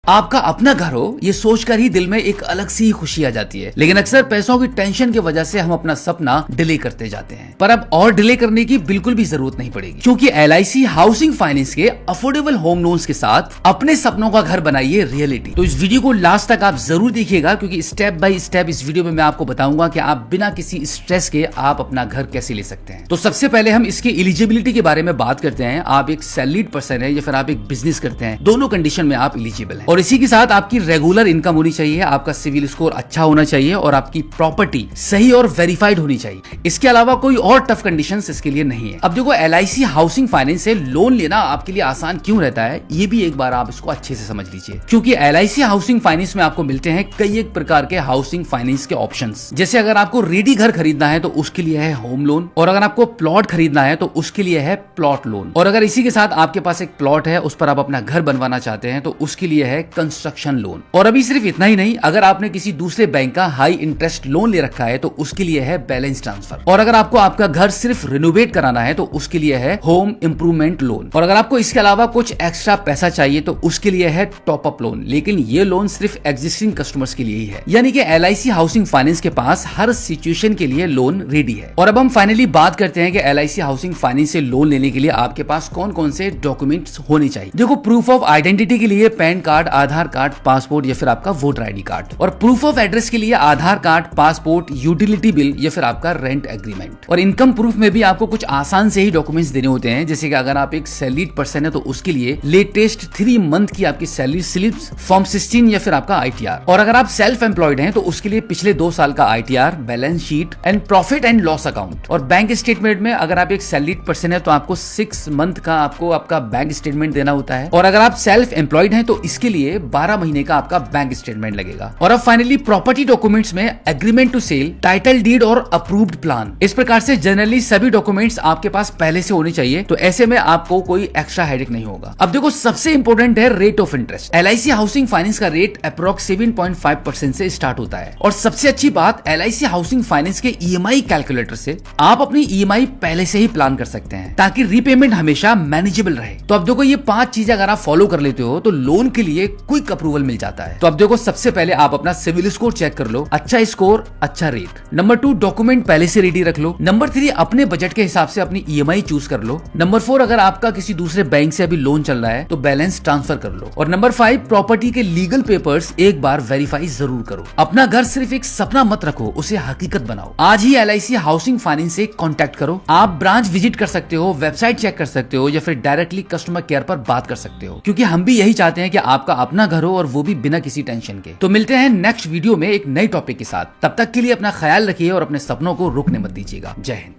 आपका अपना घर हो ये सोचकर ही दिल में एक अलग सी खुशी आ जाती है, लेकिन अक्सर पैसों की टेंशन की वजह से हम अपना सपना डिले करते जाते हैं। पर अब और डिले करने की बिल्कुल भी जरूरत नहीं पड़ेगी, क्योंकि LIC हाउसिंग फाइनेंस के अफोर्डेबल होम लोन्स के साथ अपने सपनों का घर बनाइए रियलिटी। तो इस वीडियो को लास्ट तक आप जरूर देखिएगा, क्योंकि स्टेप बाय स्टेप इस वीडियो में मैं आपको बताऊंगा कि आप बिना किसी स्ट्रेस के आप अपना घर कैसे ले सकते हैं। तो सबसे पहले हम इसकी एलिजिबिलिटी के बारे में बात करते हैं। आप एक सैलरीड पर्सन है या फिर आप एक बिजनेस करते हैं, दोनों कंडीशन में आप एलिजिबल हैं। और इसी के साथ आपकी रेगुलर इनकम होनी चाहिए, आपका सिविल स्कोर अच्छा होना चाहिए और आपकी प्रॉपर्टी सही और वेरीफाइड होनी चाहिए। इसके अलावा कोई और टफ कंडीशंस इसके लिए नहीं है। अब देखो, LIC हाउसिंग फाइनेंस से लोन लेना आपके लिए आसान क्यों रहता है, ये भी एक बार आप इसको अच्छे से समझ लीजिए। क्योंकि LIC हाउसिंग फाइनेंस में आपको मिलते हैं कई एक प्रकार के हाउसिंग फाइनेंस के ऑप्शंस। जैसे अगर आपको रेडी घर खरीदना है तो उसके लिए है होम लोन, और अगर आपको प्लॉट खरीदना है तो उसके लिए है प्लॉट लोन, और अगर इसी के साथ आपके पास एक प्लॉट है उस पर आप अपना घर बनवाना चाहते हैं तो उसके लिए है कंस्ट्रक्शन लोन। और अभी सिर्फ इतना ही नहीं, अगर आपने किसी दूसरे बैंक का हाई इंटरेस्ट लोन ले रखा है तो उसके लिए है बैलेंस ट्रांसफर, और अगर आपको आपका घर सिर्फ रिनोवेट कराना है तो उसके लिए है होम इंप्रूवमेंट लोन, और अगर आपको इसके अलावा कुछ एक्स्ट्रा पैसा चाहिए तो उसके लिए है टॉप अप लोन। लेकिन ये लोन सिर्फ एग्जिस्टिंग कस्टमर्स के लिए ही है, यानी कि LIC हाउसिंग फाइनेंस के पास हर सिचुएशन के लिए लोन रेडी है। और अब हम फाइनली बात करते हैं कि LIC हाउसिंग फाइनेंस से लोन लेने के लिए आपके पास कौन कौन से डॉक्यूमेंट्स होने चाहिए। देखो, प्रूफ ऑफ आइडेंटिटी के लिए पैन कार्ड, आधार कार्ड, पासपोर्ट या फिर आपका वोटर ID कार्ड, और प्रूफ ऑफ एड्रेस के लिए आधार कार्ड, पासपोर्ट, यूटिलिटी बिल या फिर आपका रेंट एग्रीमेंट। और इनकम प्रूफ में भी आपको कुछ आसान से ही डॉक्यूमेंट्स देने होते हैं, जैसे कि अगर आप एक सैलरीड पर्सन है तो उसके लिए लेटेस्ट 3 मंथ की आपकी सैलरी स्लिप्स, फॉर्म 16 या फिर आपका ITR, और अगर आप सेल्फ एम्प्लॉयड हैं तो उसके लिए पिछले 2 साल का ITR, balance sheet and profit and loss account. और बैंक स्टेटमेंट में अगर आप एक सैलरीड पर्सन है तो आपको 6 मंथ का आपको आपका बैंक स्टेटमेंट देना होता है, और अगर आप सेल्फ एम्प्लॉयड हैं तो इसके लिए 12 महीने का आपका बैंक स्टेटमेंट लगेगा। और अब फाइनली प्रॉपर्टी डॉक्यूमेंट्स में agreement to sale, title deed और अप्रूव्ड प्लान। इस प्रकार से जनरली सभी डॉक्यूमेंट्स आपके पास पहले से होने चाहिए, तो ऐसे में आपको कोई एक्स्ट्रा हेडेक नहीं होगा। अब देखो, सबसे इंपॉर्टेंट है rate of interest. LIC housing finance का रेट अप्रोक्स 7.5% से स्टार्ट होता है, और सबसे अच्छी बात LIC हाउसिंग फाइनेंस के EMI कैलकुलेटर से आप अपनी EMI पहले से ही प्लान कर सकते हैं, ताकि रीपेमेंट हमेशा मैनेजेबल रहे। तो अब देखो, ये 5 चीजें अगर आप फॉलो कर लेते हो तो लोन के लिए क्विक अप्रूवल मिल जाता है। तो अब देखो, सबसे पहले आप अपना सिविल स्कोर चेक कर लो, अच्छा स्कोर अच्छा रेट। नंबर 2, डॉक्यूमेंट पहले से रेडी रख लो। नंबर 3, अपने बजट के हिसाब से अपनी EMI चूज कर लो। नंबर 4, अगर आपका किसी दूसरे बैंक से अभी लोन चल रहा है तो बैलेंस ट्रांसफर कर लो। और नंबर 5, प्रॉपर्टी के लीगल पेपर्स एक बार वेरीफाई जरूर करो। अपना घर सिर्फ एक सपना मत रखो, उसे हकीकत बनाओ। आज ही LIC हाउसिंग फाइनेंस से कॉन्टैक्ट करो। आप ब्रांच विजिट कर सकते हो, वेबसाइट चेक कर सकते हो या फिर डायरेक्टली कस्टमर केयर पर बात कर सकते हो, क्योंकि हम भी यही चाहते हैं कि आपका अपना घर हो और वो भी बिना किसी टेंशन के। तो मिलते हैं नेक्स्ट वीडियो में एक नई टॉपिक के साथ। तब तक के लिए अपना ख्याल रखिए और अपने सपनों को रुकने मत दीजिएगा। जय हिंद।